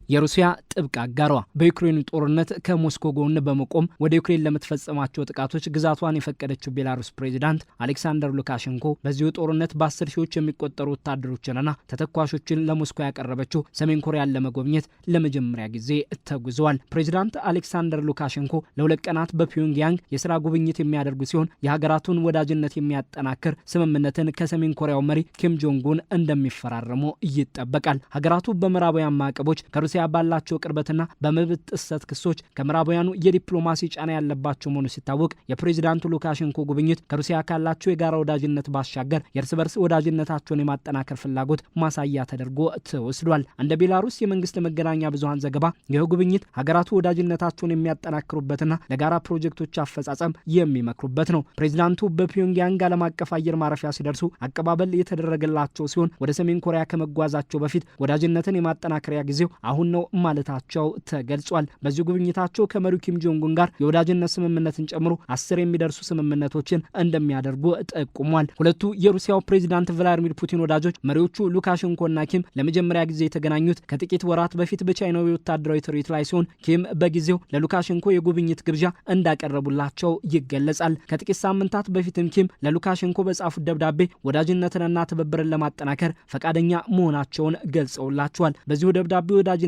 የሩሲያ ጥብቅ አጋሯ በዩክሬን ጦርነት ከሞስኮ ጎን በመቆም ወደ ዩክሬን ለምትፈጽማቸው ጥቃቶች ግዛቷን የፈቀደችው ቤላሩስ ፕሬዚዳንት አሌክሳንደር ሉካሼንኮ በዚሁ ጦርነት በ10 ሺዎች የሚቆጠሩ ወታደሮችንና ተተኳሾችን ለሞስኮ ያቀረበችው ሰሜን ኮሪያን ለመጎብኘት ለመጀመሪያ ጊዜ ተጉዘዋል። ፕሬዚዳንት አሌክሳንደር ሉካሼንኮ ለ2 ቀናት በፒዮንግያንግ የስራ ጉብኝት የሚያደርጉ ሲሆን የሀገራቱን ወዳጅነት የሚያጠናክር ስምምነትን ከሰሜን ኮሪያው መሪ ኪም ጆንግ ኡን እንደሚፈራረሙ ይጠበቃል። ሀገራቱ በምዕራባውያን ማዕቀቦች ከሩሲያ ባላቸው ቅርበትና በመብት ጥሰት ክሶች ከምዕራባውያኑ የዲፕሎማሲ ጫና ያለባቸው መሆኑ ሲታወቅ የፕሬዚዳንቱ ሉካሼንኮ ጉብኝት ከሩሲያ ካላቸው የጋራ ወዳጅነት ባሻገር የእርስ በርስ ወዳጅነታቸውን የማጠናከር ፍላጎት ማሳያ ተደርጎ ተወስዷል። እንደ ቤላሩስ የመንግስት መገናኛ ብዙሃን ዘገባ ይህ ጉብኝት ሀገራቱ ወዳጅነታቸውን የሚያጠናክሩበትና ለጋራ ፕሮጀክቶች አፈጻጸም የሚመክሩበት ነው። ፕሬዚዳንቱ በፒዮንግያንግ ዓለም አቀፍ አየር ማረፊያ ሲደርሱ አቀባበል የተደረገላቸው ሲሆን ወደ ሰሜን ኮሪያ ከመጓዛቸው በፊት ወዳጅነትን የማጠናከሪያ ጊዜው አሁን ነው ማለታቸው ተገልጿል። በዚህ ጉብኝታቸው ከመሪው ኪም ጆንግ ኡን ጋር የወዳጅነት ስምምነትን ጨምሮ 10 የሚደርሱ ስምምነቶችን እንደሚያደርጉ ጠቁሟል። ሁለቱ የሩሲያው ፕሬዚዳንት ቭላዲሚር ፑቲን ወዳጆች መሪዎቹ ሉካሼንኮና ኪም ለመጀመሪያ ጊዜ የተገናኙት ከጥቂት ወራት በፊት በቻይናው ወታደራዊ ትርኢት ላይ ሲሆን ኪም በጊዜው ለሉካሼንኮ የጉብኝት ግብዣ እንዳቀረቡላቸው ይገለጻል። ከጥቂት ሳምንታት በፊትም ኪም ለሉካሼንኮ በጻፉት ደብዳቤ ወዳጅነትንና ትብብርን ለማጠናከር ፈቃደኛ መሆናቸውን ገልጸውላቸዋል። በዚሁ ደብዳቤ ወዳጅነታቸውን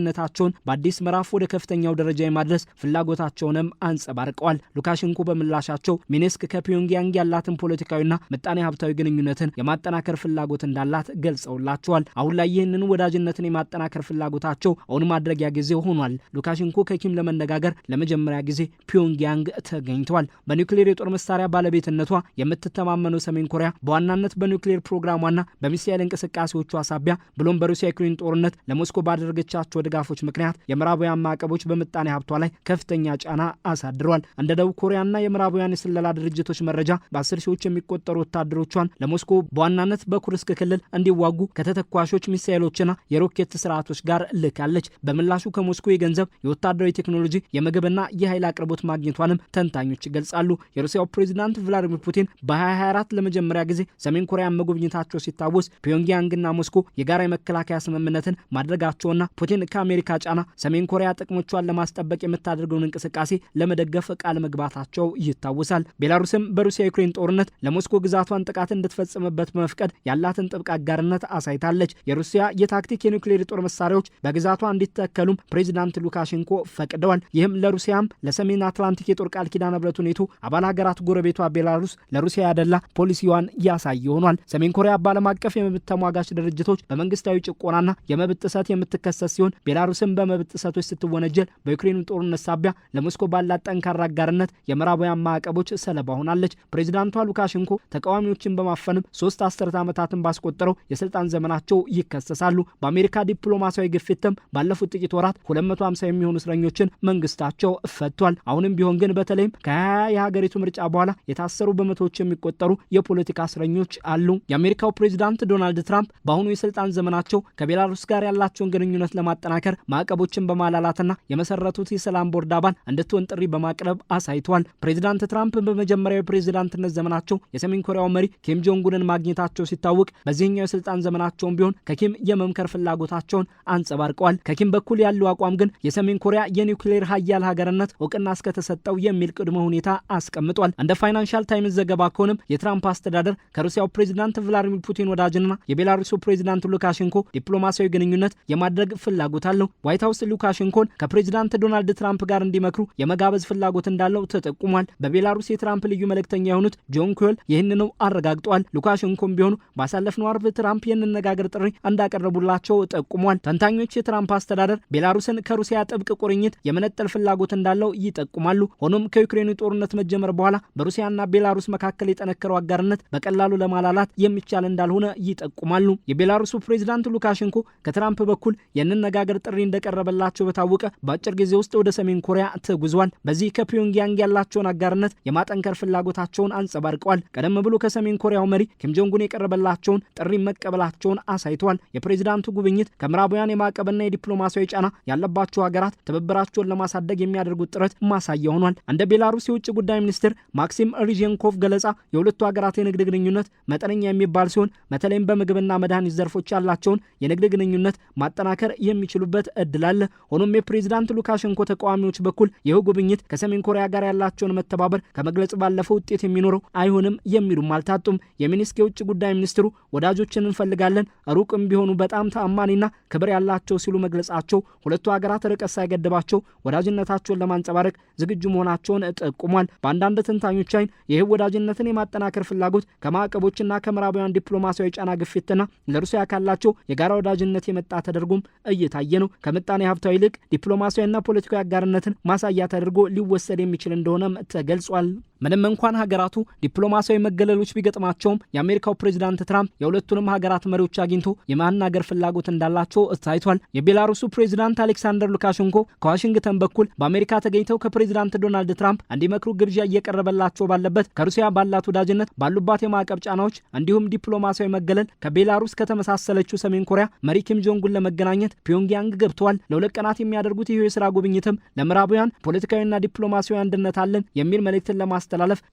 በአዲስ ምዕራፍ ወደ ከፍተኛው ደረጃ የማድረስ ፍላጎታቸውንም አንጸባርቀዋል። ሉካሼንኮ በምላሻቸው ሚንስክ ከፒዮንግያንግ ያላትን ፖለቲካዊና ምጣኔ ሀብታዊ ግንኙነትን የማጠናከር ፍላጎት እንዳላት ገልጸውላቸዋል። አሁን ላይ ይህንን ወዳጅነትን የማጠናከር ፍላጎታቸው አሁን ማድረጊያ ጊዜ ሆኗል። ሉካሼንኮ ከኪም ለመነጋገር ለመጀመሪያ ጊዜ ፒዮንግያንግ ተገኝተዋል። በኒውክሌር የጦር መሳሪያ ባለቤትነቷ የምትተማመነው ሰሜን ኮሪያ በዋናነት በኒውክሌር ፕሮግራሟና በሚሳኤል እንቅስቃሴዎቿ ሳቢያ ብሎም በሩሲያ ዩክሬን ጦርነት ለሞስኮ ባደረገቻቸው ድጋፎች ምክንያት የምዕራባውያን ማዕቀቦች በምጣኔ ሀብቷ ላይ ከፍተኛ ጫና አሳድረዋል። እንደ ደቡብ ኮሪያና የምዕራባውያን የስለላ ድርጅቶች መረጃ በ10 ሺዎች የሚቆጠሩ ወታደሮቿን ለሞስኮ በዋናነት በኩርስክ ክልል እንዲዋጉ ከተተኳሾች ሚሳኤሎችና የሮኬት ስርዓቶች ጋር ልካለች። በምላሹ ከሞስኮ የገንዘብ፣ የወታደራዊ ቴክኖሎጂ፣ የምግብና የኃይል አቅርቦት ማግኘቷንም ተንታኞች ይገልጻሉ። የሩሲያው ፕሬዚዳንት ቭላዲሚር ፑቲን በ2024 ለመጀመሪያ ጊዜ ሰሜን ኮሪያን መጎብኘታቸው ሲታወስ ፒዮንግያንግና ሞስኮ የጋራ የመከላከያ ስምምነትን ማድረጋቸውና ፑቲን ከአሜሪካ ጫና ሰሜን ኮሪያ ጥቅሞቿን ለማስጠበቅ የምታደርገውን እንቅስቃሴ ለመደገፍ ቃል መግባታቸው ይታወሳል። ቤላሩስም በሩሲያ ዩክሬን ጦርነት ለሞስኮ ግዛቷን ጥቃት እንድትፈጽምበት በመፍቀድ ያላትን ጥብቅ አጋርነት አሳይታለች። የሩሲያ የታክቲክ የኒውክሌር ጦር መሳሪያዎች በግዛቷ እንዲተከሉም ፕሬዚዳንት ሉካሼንኮ ፈቅደዋል። ይህም ለሩሲያም ለሰሜን አትላንቲክ የጦር ቃል ኪዳን ህብረቱ ኔቶ አባል ሀገራት ጎረቤቷ ቤላሩስ ለሩሲያ ያደላ ፖሊሲዋን ያሳይ ሆኗል። ሰሜን ኮሪያ በዓለም አቀፍ የመብት ተሟጋች ድርጅቶች በመንግስታዊ ጭቆናና የመብት ጥሰት የምትከሰስ ሲሆን ቤላሩስም በመብት ጥሰቶች ስትወነጀል በዩክሬኑ ጦርነት ሳቢያ ለሞስኮ ባላት ጠንካራ አጋርነት የምዕራባውያን ማዕቀቦች ሰለባ ሆናለች። ፕሬዚዳንቷ ሉካሼንኮ ተቃዋሚዎችን በማፈንም 3 አስርተ ዓመታትን ባስቆጠረው የስልጣን ዘመናቸው ይከሰሳሉ። በአሜሪካ ዲፕሎማሲያዊ ግፊትም ባለፉት ጥቂት ወራት 250 የሚሆኑ እስረኞችን መንግስታቸው ፈቷል። አሁንም ቢሆን ግን በተለይም ከ20 የሀገሪቱ ምርጫ በኋላ የታሰሩ በመቶዎች የሚቆጠሩ የፖለቲካ እስረኞች አሉ። የአሜሪካው ፕሬዚዳንት ዶናልድ ትራምፕ በአሁኑ የስልጣን ዘመናቸው ከቤላሩስ ጋር ያላቸውን ግንኙነት ለማጠናከር ማዕቀቦችን በማላላትና የመሰረቱት የሰላም ቦርድ አባል እንድትሆን ጥሪ በማቅረብ አሳይተዋል። ፕሬዚዳንት ትራምፕ በመጀመሪያው የፕሬዚዳንትነት ዘመናቸው የሰሜን ኮሪያው መሪ ኪም ጆንግ ኡንን ማግኘታቸው ሲታወቅ በዚህኛው የስልጣን ዘመናቸውም ቢሆን ከኪም የመምከር ፍላጎታቸውን አንጸባርቀዋል። ከኪም በኩል ያለው አቋም ግን የሰሜን ኮሪያ የኒውክሌር ሀያል ሀገርነት እውቅና እስከተሰጠው የሚል ቅድመ ሁኔታ አስቀምጧል። እንደ ፋይናንሻል ታይምስ ዘገባ ከሆነም የትራምፕ አስተዳደር ከሩሲያው ፕሬዚዳንት ቭላዲሚር ፑቲን ወዳጅና የቤላሩሱ ፕሬዚዳንት ሉካሼንኮ ዲፕሎማሲያዊ ግንኙነት የማድረግ ፍላጎት አለው። ዋይት ሀውስ ሉካሼንኮን ከፕሬዚዳንት ዶናልድ ትራምፕ ጋር እንዲመክሩ የመጋበዝ ፍላጎት እንዳለው ተጠቁሟል። በቤላሩስ የትራምፕ ልዩ መልእክተኛ የሆኑት ጆን ኩዌል ይህንኑ አረጋግጠዋል። ሉካሼንኮም ቢሆኑ ባሳለፍነው አርብ ትራምፕ የንነጋገር ጥሪ እንዳቀረቡላቸው ጠቁሟል። ተንታኞች የትራምፕ አስተዳደር ቤላሩስን ከሩሲያ ጥብቅ ቁርኝት የመነጠል ፍላጎት እንዳለው ይጠቁማሉ። ሆኖም ከዩክሬኑ ጦርነት መጀመር በኋላ በሩሲያና ቤላሩስ መካከል የጠነከረው አጋርነት በቀላሉ ለማላላት የሚቻል እንዳልሆነ ይጠቁማሉ። የቤላሩሱ ፕሬዚዳንት ሉካሼንኮ ከትራምፕ በኩል የንነጋገር ጥሪ እንደቀረበላቸው በታወቀ በአጭር ጊዜ ውስጥ ወደ ሰሜን ኮሪያ ተጉዟል። በዚህ ከፒዮንግያንግ ያላቸውን አጋርነት የማጠንከር ፍላጎታቸውን አንጸባርቀዋል። ቀደም ብሎ ከሰሜን ኮሪያው መሪ ኪም ጆንግ ኡን የቀረበላቸውን ጥሪ መቀበላቸውን አሳይተዋል። የፕሬዚዳንቱ ጉብኝት ከምዕራባውያን የማዕቀብና የዲፕሎማሲያዊ ጫና ያለባቸው ሀገራት ትብብራቸውን ለማሳደግ የሚያደርጉት ጥረት ማሳያ ሆኗል። እንደ ቤላሩስ የውጭ ጉዳይ ሚኒስትር ማክሲም ሪዤንኮቭ ገለጻ የሁለቱ ሀገራት የንግድ ግንኙነት መጠነኛ የሚባል ሲሆን በተለይም በምግብና መድኃኒት ዘርፎች ያላቸውን የንግድ ግንኙነት ማጠናከር የሚችሉ የሚችሉበት እድል አለ። ሆኖም የፕሬዝዳንት ሉካሸንኮ ተቃዋሚዎች በኩል ይህ ጉብኝት ከሰሜን ኮሪያ ጋር ያላቸውን መተባበር ከመግለጽ ባለፈው ውጤት የሚኖረው አይሆንም የሚሉም አልታጡም። የሚኒስክ የውጭ ጉዳይ ሚኒስትሩ ወዳጆችን እንፈልጋለን፣ ሩቅም ቢሆኑ በጣም ተአማኒና ክብር ያላቸው ሲሉ መግለጻቸው ሁለቱ ሀገራት ርቀት ሳይገድባቸው ወዳጅነታቸውን ለማንጸባረቅ ዝግጁ መሆናቸውን ጠቁሟል። በአንዳንድ ተንታኞች አይን ይህ ወዳጅነትን የማጠናከር ፍላጎት ከማዕቀቦችና ከምዕራባውያን ዲፕሎማሲያዊ ጫና ግፊትና ለሩሲያ ካላቸው የጋራ ወዳጅነት የመጣ ተደርጎም እየታየ ነው። ከምጣኔ ሀብታዊ ይልቅ ዲፕሎማሲያዊና ፖለቲካዊ አጋርነትን ማሳያ ተደርጎ ሊወሰድ የሚችል እንደሆነም ተገልጿል። ምንም እንኳን ሀገራቱ ዲፕሎማሲያዊ መገለሎች ቢገጥማቸውም የአሜሪካው ፕሬዝዳንት ትራምፕ የሁለቱንም ሀገራት መሪዎች አግኝቶ የማናገር ፍላጎት እንዳላቸው ታይቷል። የቤላሩሱ ፕሬዝዳንት አሌክሳንደር ሉካሸንኮ ከዋሽንግተን በኩል በአሜሪካ ተገኝተው ከፕሬዝዳንት ዶናልድ ትራምፕ እንዲመክሩ ግብዣ እየቀረበላቸው ባለበት ከሩሲያ ባላት ወዳጅነት ባሉባት የማዕቀብ ጫናዎች እንዲሁም ዲፕሎማሲያዊ መገለል ከቤላሩስ ከተመሳሰለችው ሰሜን ኮሪያ መሪ ኪም ጆንጉን ለመገናኘት ፒዮንግያንግ ገብተዋል። ለ2 ቀናት የሚያደርጉት ይህ የስራ ጉብኝትም ለምዕራባውያን ፖለቲካዊና ዲፕሎማሲያዊ አንድነት አለን የሚል መልእክትን ለማስተላለፍ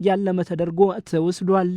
ያለመ ተደርጎ ተወስዷል።